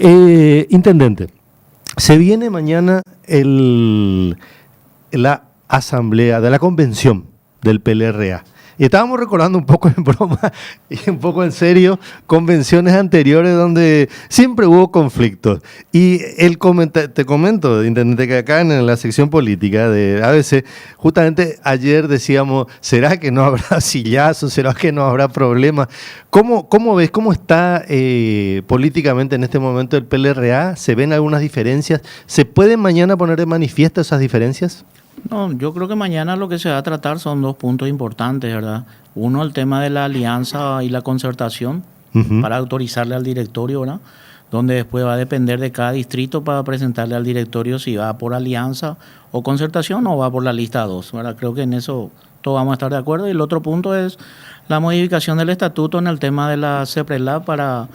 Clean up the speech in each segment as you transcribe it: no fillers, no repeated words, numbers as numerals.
Intendente, se viene mañana la asamblea de la convención del PLRA. Y estábamos recordando un poco en broma y un poco en serio convenciones anteriores donde siempre hubo conflictos. Y te comento, intendente, que acá en la sección política de ABC, justamente ayer decíamos, ¿será que no habrá sillazo? ¿Será que no habrá problema? ¿Cómo ves? ¿Cómo está políticamente en este momento el PLRA? ¿Se ven algunas diferencias? ¿Se pueden mañana poner de manifiesto esas diferencias? No, yo creo que mañana lo que se va a tratar son dos puntos importantes, ¿verdad? Uno, el tema de la alianza y la concertación para autorizarle al directorio, ¿verdad? Donde después va a depender de cada distrito para presentarle al directorio si va por alianza o concertación o va por la lista 2, ¿verdad? Creo que en eso todos vamos a estar de acuerdo. Y el otro punto es la modificación del estatuto en el tema de la CEPRELA para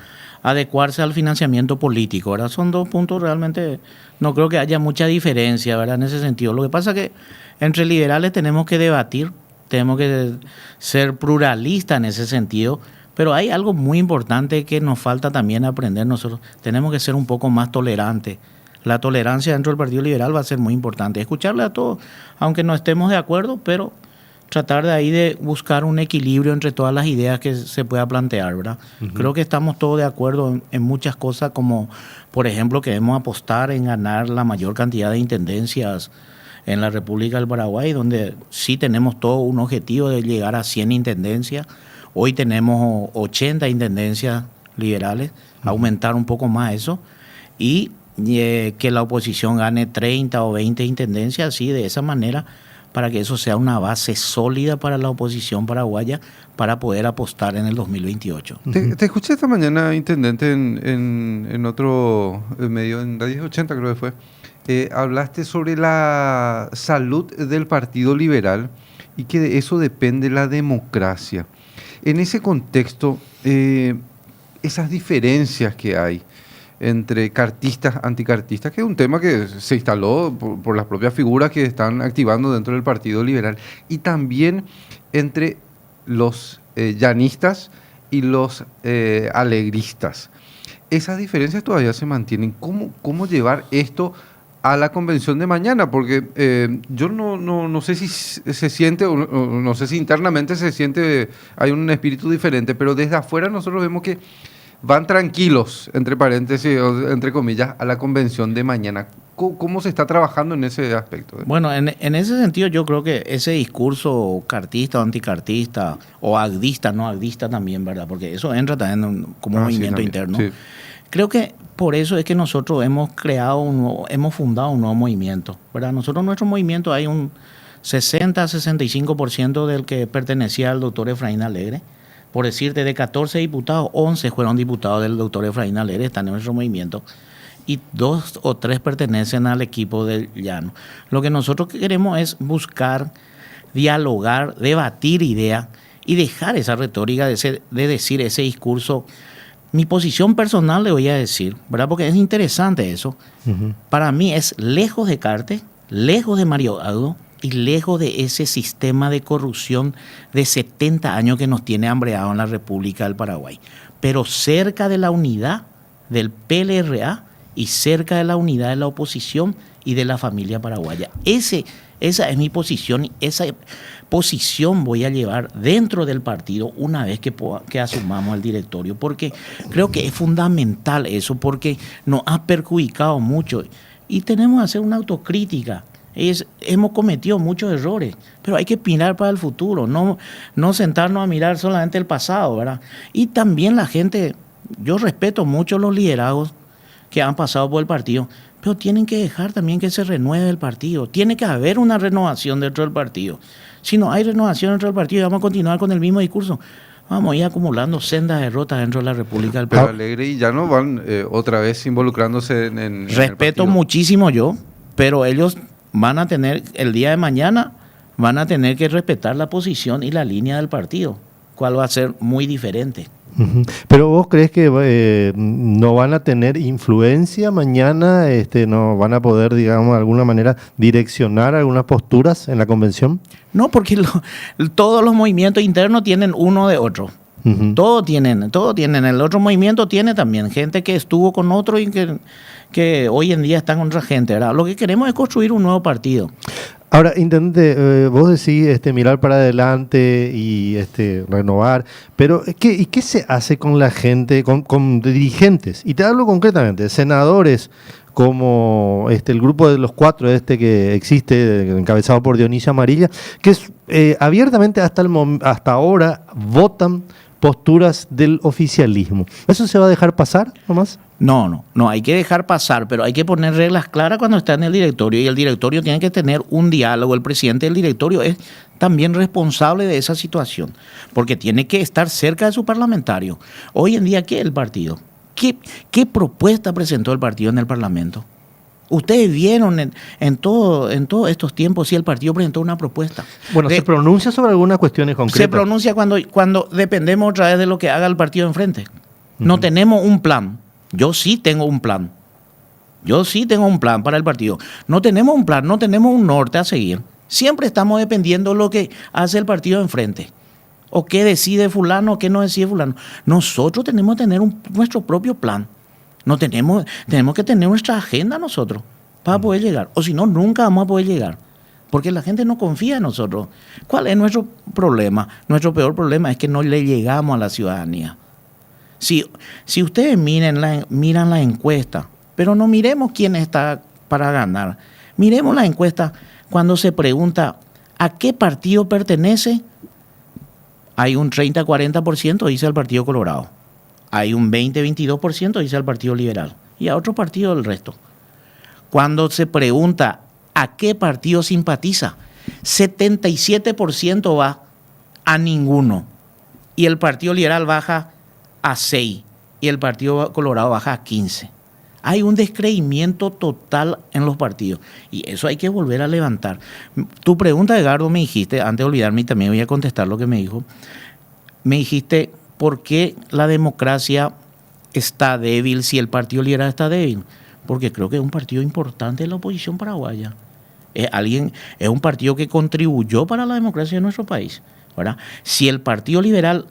adecuarse al financiamiento político, ¿verdad? Son dos puntos realmente, no creo que haya mucha diferencia, ¿verdad? En ese sentido. Lo que pasa es que entre liberales tenemos que debatir, tenemos que ser pluralistas en ese sentido, pero hay algo muy importante que nos falta también aprender nosotros. Tenemos que ser un poco más tolerantes. La tolerancia dentro del Partido Liberal va a ser muy importante. Escucharle a todos, aunque no estemos de acuerdo, pero tratar de ahí de buscar un equilibrio entre todas las ideas que se pueda plantear, ¿verdad? Creo que estamos todos de acuerdo en muchas cosas, como por ejemplo queremos apostar en ganar la mayor cantidad de intendencias en la República del Paraguay, donde sí tenemos todo un objetivo de llegar a 100 intendencias. Hoy tenemos 80 intendencias liberales, aumentar un poco más eso, y que la oposición gane 30 o 20 intendencias, así de esa manera, para que eso sea una base sólida para la oposición paraguaya para poder apostar en el 2028. Te escuché esta mañana, intendente, en otro medio, en la 1080 creo que fue. Hablaste sobre la salud del Partido Liberal y que de eso depende la democracia. En ese contexto, esas diferencias que hay entre cartistas, anticartistas, que es un tema que se instaló por las propias figuras que están activando dentro del Partido Liberal, y también entre los llanistas y los alegristas. Esas diferencias todavía se mantienen. ¿Cómo llevar esto a la convención de mañana? Porque yo no sé si se siente, o no sé si internamente se siente, hay un espíritu diferente, pero desde afuera nosotros vemos que van tranquilos, entre paréntesis, o entre comillas, a la convención de mañana. ¿Cómo se está trabajando en ese aspecto? Bueno, en ese sentido yo creo que ese discurso cartista o anticartista, o agdista, no agdista también, ¿verdad? Porque eso entra también como movimiento interno. Sí. Creo que por eso es que nosotros hemos fundado un nuevo movimiento, ¿verdad? Nosotros, nuestro movimiento, hay un 60-65% del que pertenecía al doctor Efraín Alegre. Por decirte, de 14 diputados, 11 fueron diputados del doctor Efraín Alegre, están en nuestro movimiento, y 2 o 3 pertenecen al equipo del Llano. Lo que nosotros queremos es buscar, dialogar, debatir ideas y dejar esa retórica de decir ese discurso. Mi posición personal le voy a decir, ¿verdad? Porque es interesante eso. Para mí es lejos de Carte, lejos de Mario Audo, y lejos de ese sistema de corrupción de 70 años que nos tiene hambreado en la República del Paraguay, pero cerca de la unidad del PLRA y cerca de la unidad de la oposición y de la familia paraguaya. Esa es mi posición, y esa posición voy a llevar dentro del partido una vez que asumamos el directorio, porque creo que es fundamental eso, porque nos ha perjudicado mucho y tenemos que hacer una autocrítica. Hemos cometido muchos errores, pero hay que mirar para el futuro, no sentarnos a mirar solamente el pasado, ¿verdad? Y también la gente, yo respeto mucho los liderazgos que han pasado por el partido, pero tienen que dejar también que se renueve el partido. Tiene que haber una renovación dentro del partido. Si no hay renovación dentro del partido, vamos a continuar con el mismo discurso. Vamos a ir acumulando sendas derrotas dentro de la República del Paraguay. Pero Alegre y Llano van otra vez involucrándose en respeto muchísimo yo, pero ellos van a tener, el día de mañana, van a tener que respetar la posición y la línea del partido, cual va a ser muy diferente. Pero vos crees que no van a tener influencia mañana, no van a poder, digamos, de alguna manera direccionar algunas posturas en la convención? No, porque todos los movimientos internos tienen uno de otro. Ujú. Todos tienen. El otro movimiento tiene también gente que estuvo con otro y que hoy en día están con otra gente, ¿verdad? Lo que queremos es construir un nuevo partido. Ahora, intendente, vos decís mirar para adelante y renovar, pero ¿y qué se hace con la gente, con dirigentes? Y te hablo concretamente, senadores como el grupo de los 4 que existe, encabezado por Dionisio Amarilla, que abiertamente hasta ahora votan posturas del oficialismo. ¿Eso se va a dejar pasar nomás? No, hay que dejar pasar, pero hay que poner reglas claras cuando está en el directorio, y el directorio tiene que tener un diálogo. El presidente del directorio es también responsable de esa situación, porque tiene que estar cerca de su parlamentario. Hoy en día, ¿qué es el partido? ¿Qué propuesta presentó el partido en el Parlamento? Ustedes vieron en todos estos tiempos si el partido presentó una propuesta. Bueno, se pronuncia sobre algunas cuestiones concretas. Se pronuncia cuando dependemos otra vez de lo que haga el partido enfrente. No tenemos un plan. Yo sí tengo un plan. Para el partido. No tenemos un plan, no tenemos un norte a seguir. Siempre estamos dependiendo de lo que hace el partido enfrente. O qué decide fulano, o qué no decide fulano. Nosotros tenemos que tener nuestro propio plan. Tenemos que tener nuestra agenda nosotros para poder llegar. O si no, nunca vamos a poder llegar. Porque la gente no confía en nosotros. ¿Cuál es nuestro problema? Nuestro peor problema es que no le llegamos a la ciudadanía. Si ustedes miran la encuesta, pero no miremos quién está para ganar. Miremos la encuesta cuando se pregunta ¿a qué partido pertenece? Hay un 30-40% dice al Partido Colorado. Hay un 20-22% dice al Partido Liberal. Y a otro partido el resto. Cuando se pregunta ¿a qué partido simpatiza? 77% va a ninguno. Y el Partido Liberal baja a 6 y el Partido Colorado baja a 15. Hay un descreimiento total en los partidos y eso hay que volver a levantar. Tu pregunta, Edgardo, me dijiste, antes de olvidarme, y también voy a contestar lo que me dijo, me dijiste, ¿por qué la democracia está débil si el Partido Liberal está débil? Porque creo que es un partido importante de la oposición paraguaya. Es un partido que contribuyó para la democracia de nuestro país, ¿verdad? Si el Partido Liberal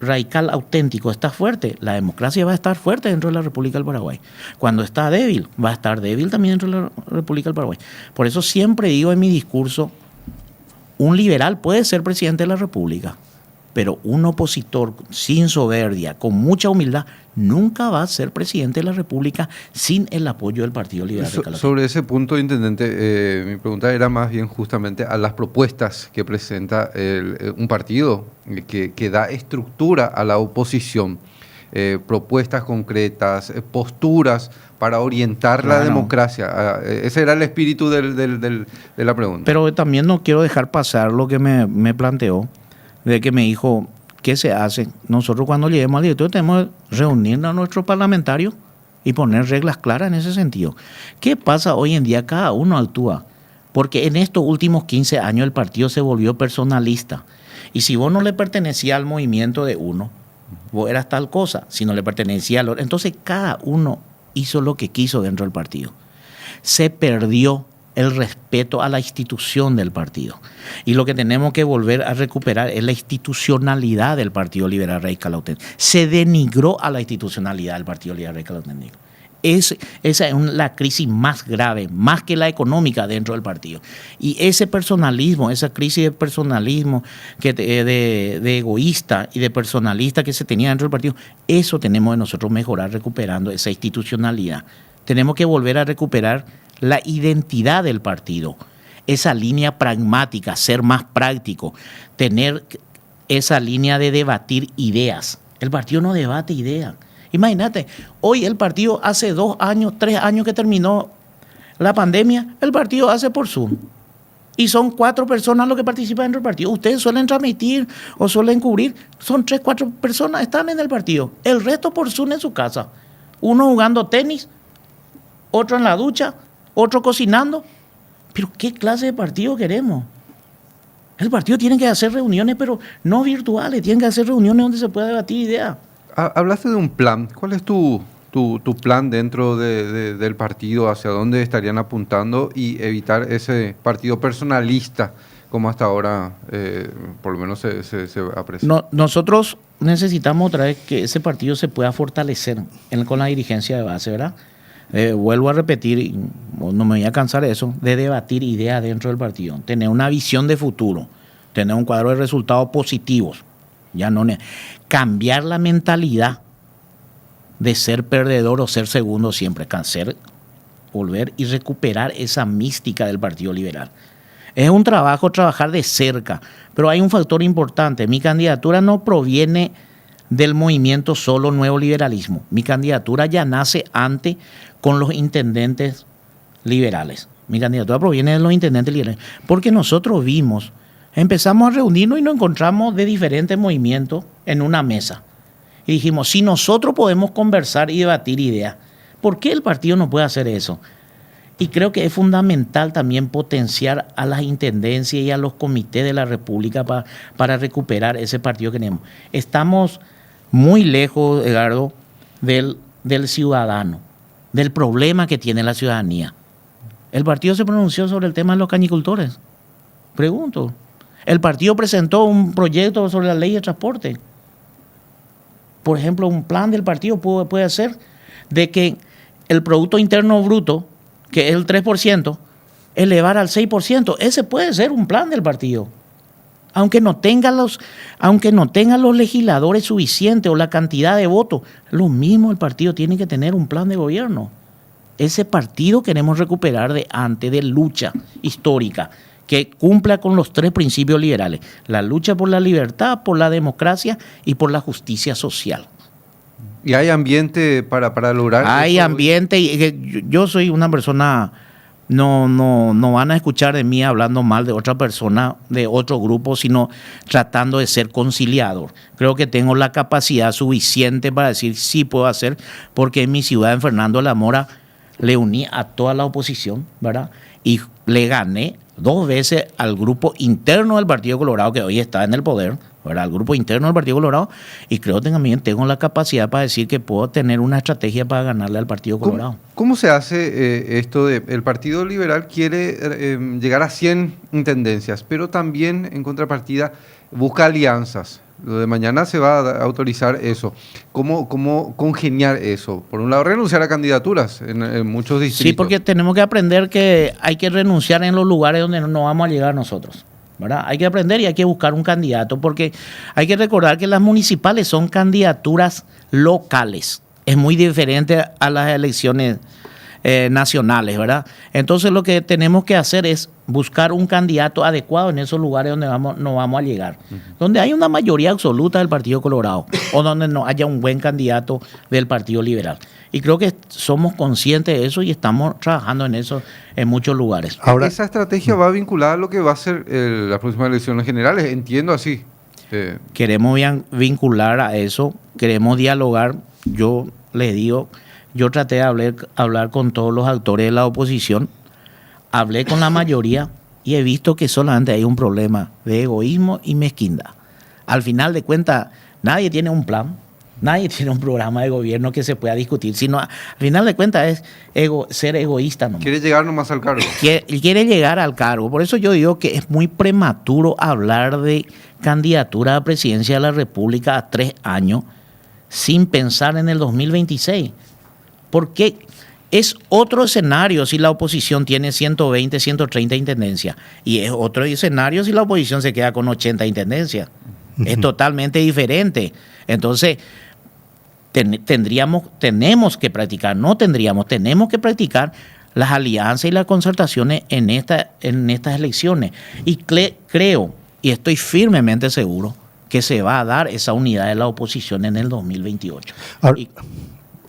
radical auténtico está fuerte, la democracia va a estar fuerte dentro de la República del Paraguay. Cuando está débil, va a estar débil también dentro de la República del Paraguay. Por eso siempre digo en mi discurso, un liberal puede ser presidente de la República, pero un opositor sin soberbia, con mucha humildad, nunca va a ser presidente de la República sin el apoyo del Partido Liberal. Sobre ese punto, intendente, mi pregunta era más bien justamente a las propuestas que presenta un partido que da estructura a la oposición, propuestas concretas, posturas para orientar la democracia. Ese era el espíritu de la pregunta. Pero también no quiero dejar pasar lo que me planteó, de que me dijo, ¿qué se hace? Nosotros cuando lleguemos al directorio tenemos que reunirnos a nuestros parlamentarios y poner reglas claras en ese sentido. ¿Qué pasa hoy en día? Cada uno actúa. Porque en estos últimos 15 años el partido se volvió personalista. Y si vos no le pertenecías al movimiento de uno, vos eras tal cosa. Si no le pertenecía al otro, entonces cada uno hizo lo que quiso dentro del partido. Se perdió el respeto a la institución del partido. Y lo que tenemos que volver a recuperar es la institucionalidad del Partido Liberal Radical Auténtico. Se denigró a la institucionalidad del Partido Liberal Radical Auténtico. Esa es la crisis más grave, más que la económica dentro del partido. Y ese personalismo, esa crisis de personalismo, de egoísta y de personalista que se tenía dentro del partido, eso tenemos que nosotros mejorar recuperando esa institucionalidad. Tenemos que volver a recuperar la identidad del partido, esa línea pragmática, ser más práctico, tener esa línea de debatir ideas. El partido no debate ideas. Imagínate, hoy el partido hace 2 años, 3 años que terminó la pandemia, el partido hace por Zoom. Y son 4 personas los que participan dentro del partido. Ustedes suelen transmitir o suelen cubrir, son 3, 4 personas están en el partido. El resto por Zoom en su casa. Uno jugando tenis, otro en la ducha, otro cocinando. Pero ¿qué clase de partido queremos? El partido tiene que hacer reuniones, pero no virtuales, tiene que hacer reuniones donde se pueda debatir ideas. Hablaste de un plan. ¿Cuál es tu plan dentro del partido? ¿Hacia dónde estarían apuntando y evitar ese partido personalista como hasta ahora por lo menos se aprecia. No, nosotros necesitamos otra vez que ese partido se pueda fortalecer con la dirigencia de base, ¿verdad? Vuelvo a repetir, y no me voy a cansar de eso, de debatir ideas dentro del partido, tener una visión de futuro, tener un cuadro de resultados positivos, cambiar la mentalidad de ser perdedor o ser segundo siempre, volver y recuperar esa mística del Partido Liberal. Es un trabajar de cerca, pero hay un factor importante. Mi candidatura no proviene del movimiento solo Nuevo Liberalismo. Mi candidatura ya nace antes con los intendentes liberales. Mi candidatura proviene de los intendentes liberales. Porque nosotros empezamos a reunirnos y nos encontramos de diferentes movimientos en una mesa. Y dijimos, si nosotros podemos conversar y debatir ideas, ¿por qué el partido no puede hacer eso? Y creo que es fundamental también potenciar a las intendencias y a los comités de la República para recuperar ese partido que tenemos. Estamos muy lejos, Edgardo, del ciudadano, del problema que tiene la ciudadanía. El partido se pronunció sobre el tema de los cañicultores. Pregunto. El partido presentó un proyecto sobre la ley de transporte. Por ejemplo, un plan del partido puede ser de que el Producto Interno Bruto, que es el 3%, elevar al 6%. Ese puede ser un plan del partido. Aunque no tengan los legisladores suficientes o la cantidad de votos, lo mismo el partido tiene que tener un plan de gobierno. Ese partido queremos recuperar de antes, de lucha histórica, que cumpla con los 3 principios liberales: la lucha por la libertad, por la democracia y por la justicia social. ¿Y hay ambiente para lograr eso? Hay ambiente, y yo soy una persona, no van a escuchar de mí hablando mal de otra persona, de otro grupo, sino tratando de ser conciliador. Creo que tengo la capacidad suficiente para decir sí puedo hacer, porque en mi ciudad, en Fernando de la Mora, le uní a toda la oposición, ¿verdad? Y le gané 2 veces al grupo interno del Partido Colorado, que hoy está en el poder, ¿verdad? Al grupo interno del Partido Colorado, y creo que también tengo la capacidad para decir que puedo tener una estrategia para ganarle al Partido Colorado. ¿Cómo se hace esto de el Partido Liberal quiere llegar a 100 intendencias, pero también en contrapartida busca alianzas? Lo de mañana se va a autorizar eso. ¿Cómo congeniar eso? Por un lado, renunciar a candidaturas en muchos distritos. Sí, porque tenemos que aprender que hay que renunciar en los lugares donde no vamos a llegar nosotros, ¿verdad? Hay que aprender y hay que buscar un candidato, porque hay que recordar que las municipales son candidaturas locales. Es muy diferente a las elecciones nacionales, ¿verdad? Entonces lo que tenemos que hacer es buscar un candidato adecuado en esos lugares donde no vamos a llegar, donde hay una mayoría absoluta del Partido Colorado o donde no haya un buen candidato del Partido Liberal. Y creo que somos conscientes de eso y estamos trabajando en eso en muchos lugares. Ahora, esa estrategia va vinculada a lo que va a ser las próximas elecciones generales, entiendo así. Queremos vincular a eso, queremos dialogar. Yo les digo, yo traté de hablar con todos los actores de la oposición, hablé con la mayoría y he visto que solamente hay un problema de egoísmo y mezquindad. Al final de cuentas, nadie tiene un plan, nadie tiene un programa de gobierno que se pueda discutir, sino al final de cuentas es ser egoísta nomás. Quiere llegar nomás al cargo. Quiere llegar al cargo. Por eso yo digo que es muy prematuro hablar de candidatura a la presidencia de la República a 3 años sin pensar en el 2026. Porque es otro escenario si la oposición tiene 120, 130 intendencias. Y es otro escenario si la oposición se queda con 80 intendencias. Es totalmente diferente. Entonces, tenemos que practicar, tenemos que practicar las alianzas y las concertaciones en estas elecciones. Y creo, y estoy firmemente seguro, que se va a dar esa unidad de la oposición en el 2028.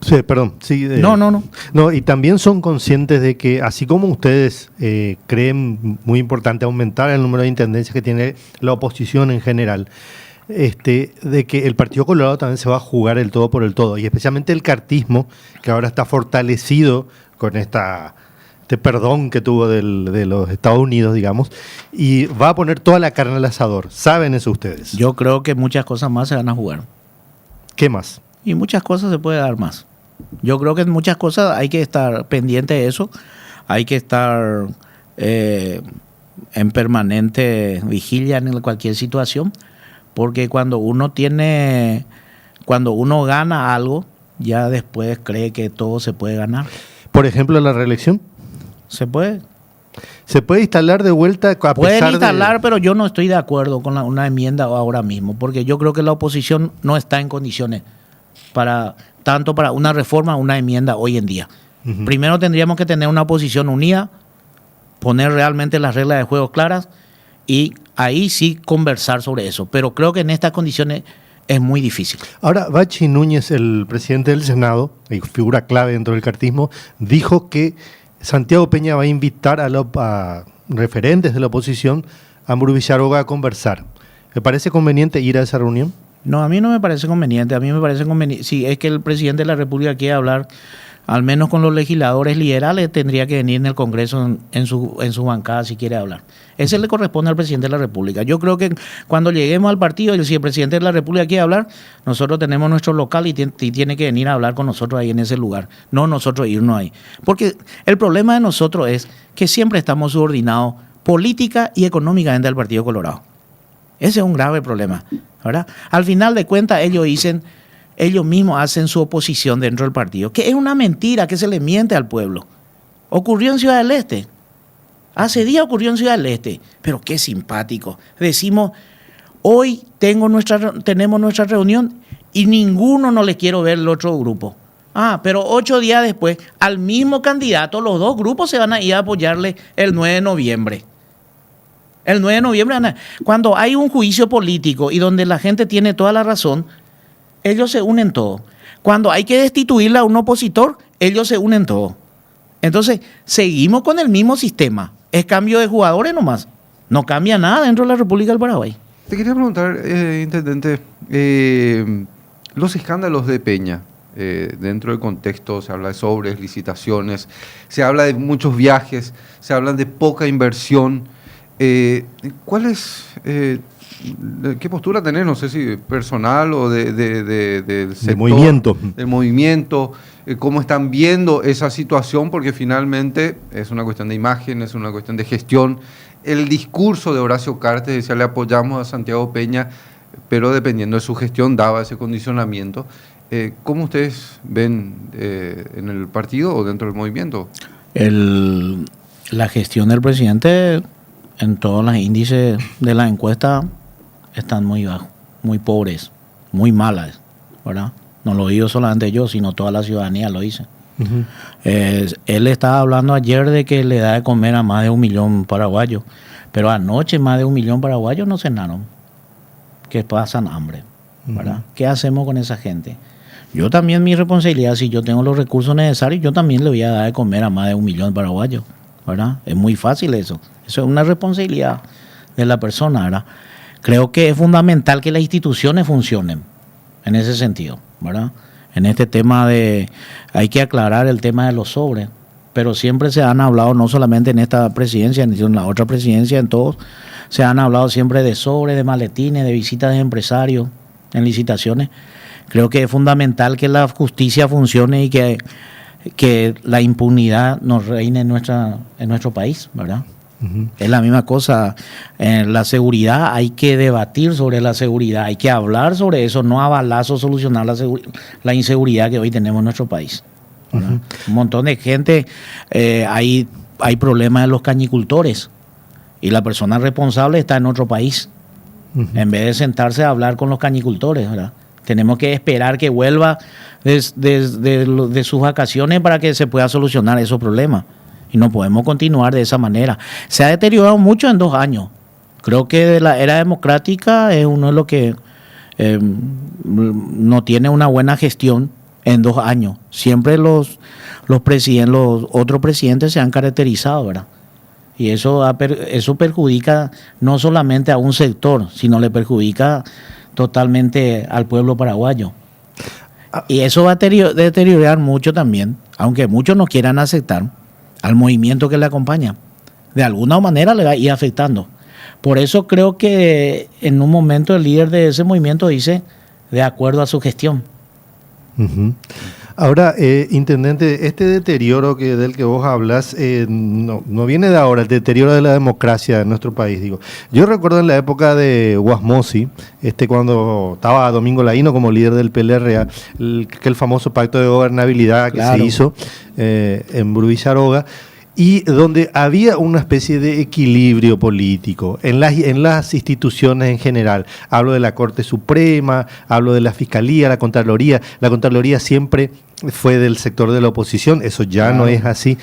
Sí, perdón. Sí, No, y también son conscientes de que, así como ustedes creen muy importante aumentar el número de intendencias que tiene la oposición en general, de que el Partido Colorado también se va a jugar el todo por el todo, y especialmente el cartismo, que ahora está fortalecido con este perdón que tuvo de los Estados Unidos, digamos, y va a poner toda la carne al asador. ¿Saben eso ustedes? Yo creo que muchas cosas más se van a jugar. ¿Qué más? Y muchas cosas se puede dar más. Yo creo que en muchas cosas hay que estar pendiente de eso, hay que estar en permanente vigilia en cualquier situación, porque cuando uno gana algo, ya después cree que todo se puede ganar. Por ejemplo, la reelección. Se puede. Se puede instalar de vuelta a Pueden pesar instalar, pero yo no estoy de acuerdo con una enmienda ahora mismo, porque yo creo que la oposición no está en condiciones tanto para una reforma o una enmienda hoy en día. Uh-huh. Primero tendríamos que tener una oposición unida, poner realmente las reglas de juego claras y ahí sí conversar sobre eso. Pero creo que en estas condiciones es muy difícil. Ahora, Bachi Núñez, el presidente del Senado, y figura clave dentro del cartismo, dijo que Santiago Peña va a invitar a referentes de la oposición a Muru Villarroga a conversar. ¿Me parece conveniente ir a esa reunión? No, a mí no me parece conveniente. A mí me parece conveniente. Si es que el presidente de la República quiere hablar, al menos con los legisladores liberales, tendría que venir en el Congreso en su bancada si quiere hablar. Ese le corresponde al presidente de la República. Yo creo que cuando lleguemos al partido, si el presidente de la República quiere hablar, nosotros tenemos nuestro local y tiene que venir a hablar con nosotros ahí en ese lugar, no nosotros irnos ahí. Porque el problema de nosotros es que siempre estamos subordinados política y económicamente al Partido Colorado. Ese es un grave problema, ¿verdad? Al final de cuentas, ellos mismos hacen su oposición dentro del partido, que es una mentira, que se le miente al pueblo. Ocurrió en Ciudad del Este. Hace días ocurrió en Ciudad del Este, pero qué simpático. Decimos, hoy tenemos nuestra reunión y ninguno no le quiero ver el otro grupo. Pero 8 días después, al mismo candidato, los dos grupos se van a ir a apoyarle el 9 de noviembre. El 9 de noviembre, cuando hay un juicio político y donde la gente tiene toda la razón, ellos se unen todos. Cuando hay que destituirle a un opositor, ellos se unen todos. Entonces, seguimos con el mismo sistema. Es cambio de jugadores nomás. No cambia nada dentro de la República del Paraguay. Te quería preguntar, intendente, los escándalos de Peña, dentro del contexto se habla de sobres, licitaciones, se habla de muchos viajes, se habla de poca inversión. ¿Cuál es... ¿Qué postura tenés? No sé si personal o del sector, movimiento. Del movimiento. ¿Cómo están viendo esa situación? Porque finalmente es una cuestión de imagen, es una cuestión de gestión. El discurso de Horacio Cartes decía, le apoyamos a Santiago Peña, pero dependiendo de su gestión daba ese condicionamiento. ¿Cómo ustedes ven en el partido o dentro del movimiento? La gestión del presidente en todos los índices de la encuesta están muy bajos, muy pobres, muy malas, ¿verdad? No lo digo solamente yo, sino toda la ciudadanía lo dice. Uh-huh. Él estaba hablando ayer de que le da de comer a más de 1 millón paraguayos, pero anoche más de 1 millón paraguayos no cenaron, que pasan hambre, ¿verdad? Uh-huh. ¿Qué hacemos con esa gente? Yo también, mi responsabilidad, si yo tengo los recursos necesarios, yo también le voy a dar de comer a más de 1 millón paraguayos, ¿verdad? Es muy fácil eso. Eso es una responsabilidad de la persona, ¿verdad? Creo que es fundamental que las instituciones funcionen en ese sentido, ¿verdad? En este tema hay que aclarar el tema de los sobres, pero siempre se han hablado, no solamente en esta presidencia, sino en la otra presidencia, en todos, se han hablado siempre de sobres, de maletines, de visitas de empresarios, en licitaciones. Creo que es fundamental que la justicia funcione y que la impunidad nos reine en nuestro país, ¿verdad? Uh-huh. Es la misma cosa. La seguridad, hay que debatir sobre la seguridad, hay que hablar sobre eso, no a balazos solucionar la inseguridad que hoy tenemos en nuestro país. Uh-huh. Un montón de gente, hay problemas de los cañicultores y la persona responsable está en otro país. Uh-huh. En vez de sentarse a hablar con los cañicultores, ¿verdad? Tenemos que esperar que vuelva de sus vacaciones para que se pueda solucionar esos problemas. Y no podemos continuar de esa manera. Se ha deteriorado mucho en 2 años. Creo que de la era democrática es uno de los que no tiene una buena gestión en 2 años. Siempre los otros presidentes se han caracterizado, ¿verdad? Y eso perjudica no solamente a un sector, sino le perjudica totalmente al pueblo paraguayo. Y eso va a deteriorar mucho también, aunque muchos no quieran aceptar, al movimiento que le acompaña. De alguna manera le va a ir afectando. Por eso creo que en un momento el líder de ese movimiento dice, de acuerdo a su gestión. Uh-huh. Ahora, intendente, este deterioro del que vos hablas no viene de ahora, el deterioro de la democracia en nuestro país. Digo, yo recuerdo en la época de Guasmosi, cuando estaba Domingo Laino como líder del PLRA, el famoso pacto de gobernabilidad que se hizo en Bruicharoga, y donde había una especie de equilibrio político en las instituciones en general. Hablo de la Corte Suprema, hablo de la Fiscalía, la Contraloría. La Contraloría siempre fue del sector de la oposición, eso ya no es así.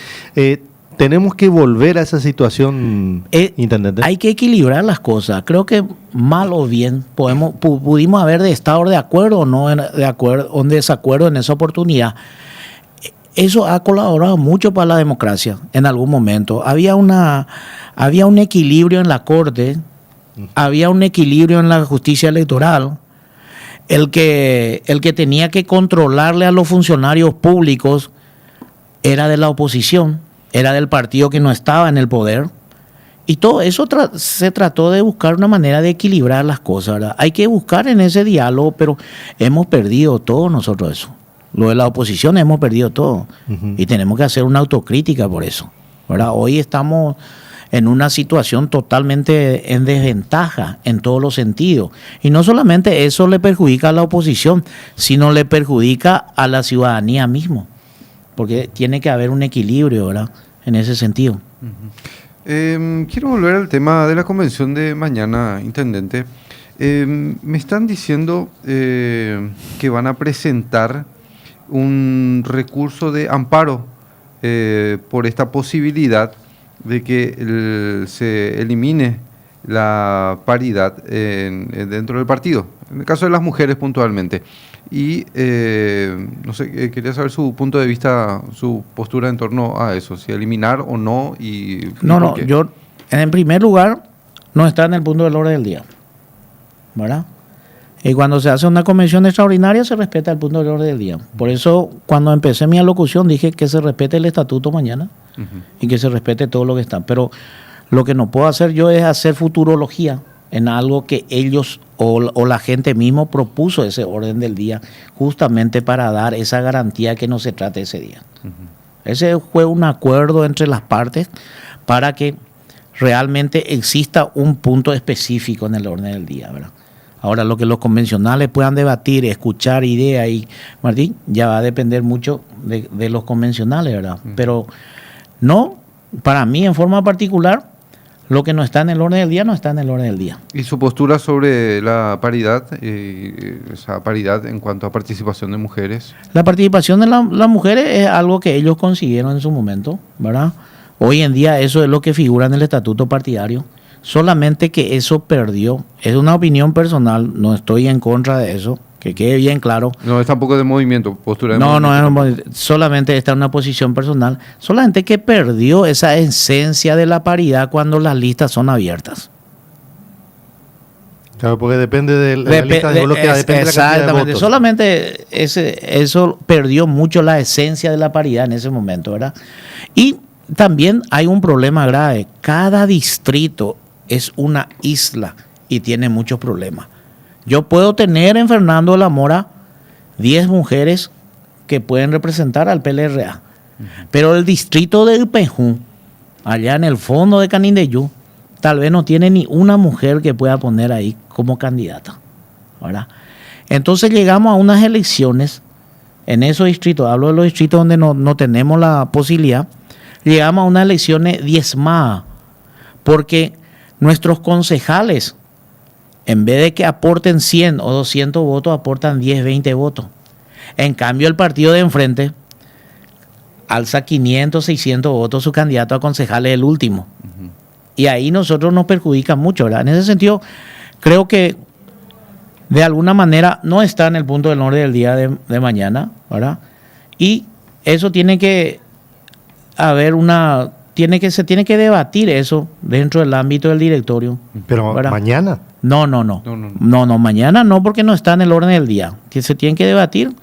Tenemos que volver a esa situación, intendente. Hay que equilibrar las cosas. Creo que mal o bien pudimos haber estado de acuerdo o no de acuerdo o en desacuerdo en esa oportunidad. Eso ha colaborado mucho para la democracia en algún momento. Había un equilibrio en la Corte, había un equilibrio en la justicia electoral. El que tenía que controlarle a los funcionarios públicos era de la oposición, era del partido que no estaba en el poder. Y todo eso se trató de buscar una manera de equilibrar las cosas, ¿verdad? Hay que buscar en ese diálogo, pero hemos perdido todo nosotros eso. Lo de la oposición hemos perdido todo. Y tenemos que hacer una autocrítica por eso, ¿verdad? Hoy estamos en una situación totalmente en desventaja en todos los sentidos. Y no solamente eso le perjudica a la oposición, sino le perjudica a la ciudadanía mismo. Porque tiene que haber un equilibrio, ¿verdad? En ese sentido. Quiero volver al tema de la convención de mañana, intendente. Me están diciendo que van a presentar un recurso de amparo por esta posibilidad de que se elimine la paridad dentro del partido, en el caso de las mujeres puntualmente. Y no sé, quería saber su punto de vista, su postura en torno a eso, si eliminar o no. No, yo en primer lugar no está en el punto del orden del día, ¿verdad? Y cuando se hace una convención extraordinaria se respeta el punto del orden del día. Por eso cuando empecé mi alocución dije que se respete el estatuto mañana y que se respete todo lo que está. Pero lo que no puedo hacer yo es hacer futurología en algo que ellos o la gente mismo propuso ese orden del día justamente para dar esa garantía que no se trate ese día. Ese fue un acuerdo entre las partes para que realmente exista un punto específico en el orden del día, ¿verdad? Ahora, lo que los convencionales puedan debatir, escuchar ideas, y Martín, ya va a depender mucho de los convencionales, ¿verdad? Pero no, para mí en forma particular, lo que no está en el orden del día, no está en el orden del día. ¿Y su postura sobre la paridad, esa paridad en cuanto a participación de mujeres? La participación de las mujeres es algo que ellos consiguieron en su momento, ¿verdad? Hoy en día eso es lo que figura en el estatuto partidario. Solamente que eso perdió. Es una opinión personal, no estoy en contra de eso, que quede bien claro. No es tampoco de movimiento, postura de movimiento. No, solamente está en una posición personal. Solamente que perdió esa esencia de la paridad cuando las listas son abiertas. Claro, porque depende de la lista de bloqueo, depende de la cantidad de votos. Solamente eso perdió mucho la esencia de la paridad en ese momento, ¿verdad? Y también hay un problema grave. Cada distrito es una isla y tiene muchos problemas. Yo puedo tener en Fernando de la Mora 10 mujeres que pueden representar al PLRA, pero el distrito de Ipejú, allá en el fondo de Canindeyú, tal vez no tiene ni una mujer que pueda poner ahí como candidata, ¿verdad? Entonces llegamos a unas elecciones en esos distritos, hablo de los distritos donde no tenemos la posibilidad, llegamos a unas elecciones diezmadas, porque nuestros concejales, en vez de que aporten 100 o 200 votos, aportan 10, 20 votos. En cambio, el partido de enfrente alza 500, 600 votos, su candidato a concejal es el último. Y ahí nosotros nos perjudica mucho, ¿verdad? En ese sentido, creo que de alguna manera no está en el punto del orden del día de mañana, ¿verdad? Y eso tiene que haber se tiene que debatir eso dentro del ámbito del directorio. Pero ¿verdad? Mañana. No, mañana no, porque no está en el orden del día. Que se tiene que debatir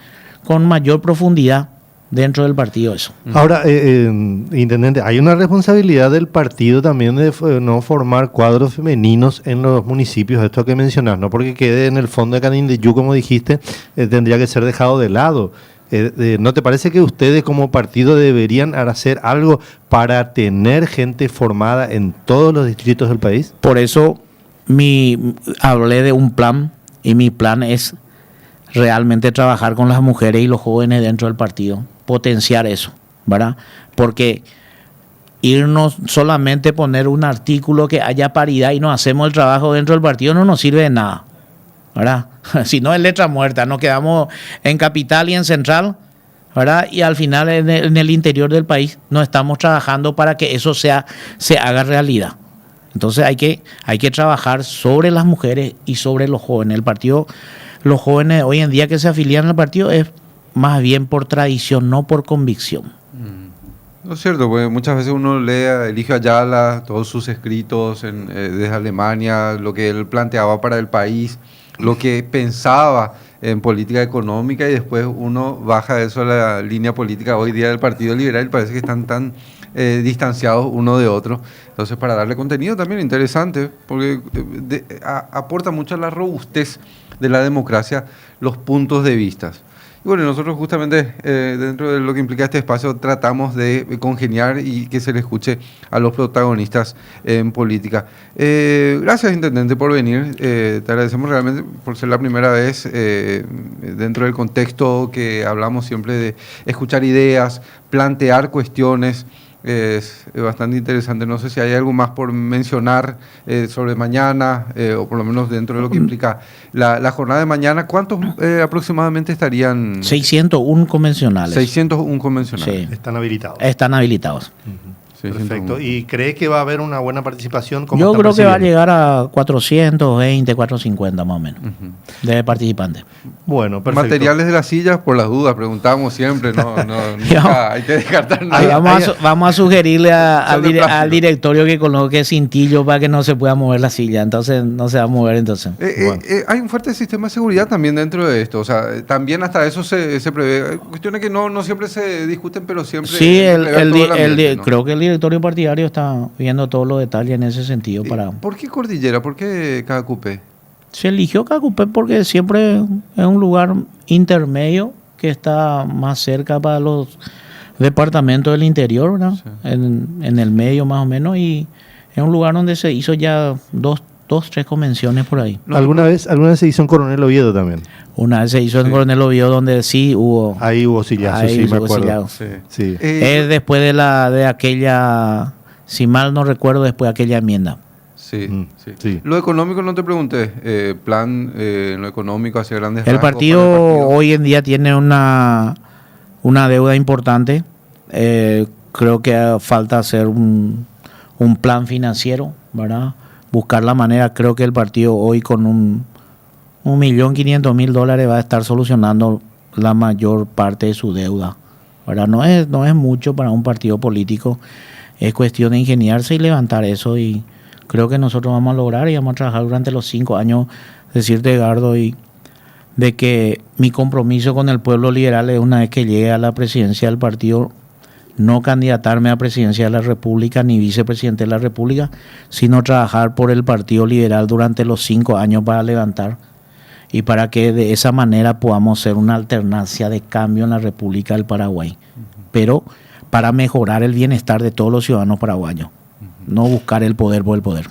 con mayor profundidad dentro del partido eso. Ahora, intendente, hay una responsabilidad del partido también de no formar cuadros femeninos en los municipios, esto que mencionas, no porque quede en el fondo de Canindeyú, como dijiste, tendría que ser dejado de lado. ¿No te parece que ustedes como partido deberían hacer algo para tener gente formada en todos los distritos del país? Por eso hablé de un plan, y mi plan es realmente trabajar con las mujeres y los jóvenes dentro del partido, potenciar eso, ¿verdad? Porque irnos solamente poner un artículo que haya paridad y no hacemos el trabajo dentro del partido no nos sirve de nada, ¿verdad? Si no es letra muerta, nos quedamos en capital y en central, ¿verdad? Y al final en el interior del país no estamos trabajando para que eso se haga realidad. Entonces hay que trabajar sobre las mujeres y sobre los jóvenes. El partido, los jóvenes hoy en día que se afilian al partido es más bien por tradición, no por convicción. No es cierto, porque muchas veces uno lee a Eligio Ayala, todos sus escritos desde Alemania, lo que él planteaba para el país, lo que pensaba en política económica, y después uno baja eso a la línea política hoy día del Partido Liberal y parece que están tan distanciados uno de otro. Entonces, para darle contenido también interesante, porque aporta mucho a la robustez de la democracia los puntos de vista. Y bueno, nosotros justamente dentro de lo que implica este espacio tratamos de congeniar y que se le escuche a los protagonistas en política. Gracias, Intendente, por venir. Te agradecemos realmente por ser la primera vez dentro del contexto que hablamos siempre de escuchar ideas, plantear cuestiones. Es bastante interesante. No sé si hay algo más por mencionar sobre mañana, o por lo menos dentro de lo que implica la jornada de mañana. ¿Cuántos aproximadamente estarían? 601 convencionales. 601 convencionales. Sí. Están habilitados. Están habilitados. Perfecto. ¿Y cree que va a haber una buena participación? Yo creo que va a llegar a 420, 450 más o menos de participantes. Bueno, perfecto. Materiales de las sillas, por las dudas, preguntamos siempre, nunca hay que descartar nada. Vamos a sugerirle al directorio que coloque cintillo para que no se pueda mover la silla, entonces no se va a mover entonces. Bueno. Hay un fuerte sistema de seguridad también dentro de esto, o sea, también hasta eso se prevé. Hay cuestiones que no siempre se discuten, pero siempre... Sí, creo que el directorio partidario está viendo todos los detalles en ese sentido. ¿Por qué Cordillera? ¿Por qué Cacupé? Se eligió Cacupé porque siempre es un lugar intermedio que está más cerca para los departamentos del interior, ¿no? Sí. En el medio más o menos, y es un lugar donde se hizo ya dos, 3 convenciones por ahí. ¿Alguna vez se hizo en Coronel Oviedo también? Una vez se hizo en Coronel Oviedo donde sí hubo... Ahí hubo sillazos, sí, me acuerdo. Sí. Es después de aquella, si mal no recuerdo, después de aquella enmienda. Sí. Lo económico no te pregunté, lo económico hacia grandes rasgos. El partido hoy en día tiene una deuda importante. Creo que falta hacer un plan financiero, ¿verdad? Buscar la manera. Creo que el partido hoy con $1.500.000 va a estar solucionando la mayor parte de su deuda, ¿verdad? No es mucho para un partido político. Es cuestión de ingeniarse y levantar eso, y creo que nosotros vamos a lograr y vamos a trabajar durante los 5 años. Decirte, Edgardo, y de que mi compromiso con el pueblo liberal es, una vez que llegue a la presidencia del partido, no candidatarme a presidencia de la República ni vicepresidente de la República, sino trabajar por el Partido Liberal durante los 5 años para levantar, y para que de esa manera podamos ser una alternancia de cambio en la República del Paraguay, pero para mejorar el bienestar de todos los ciudadanos paraguayos, no buscar el poder por el poder.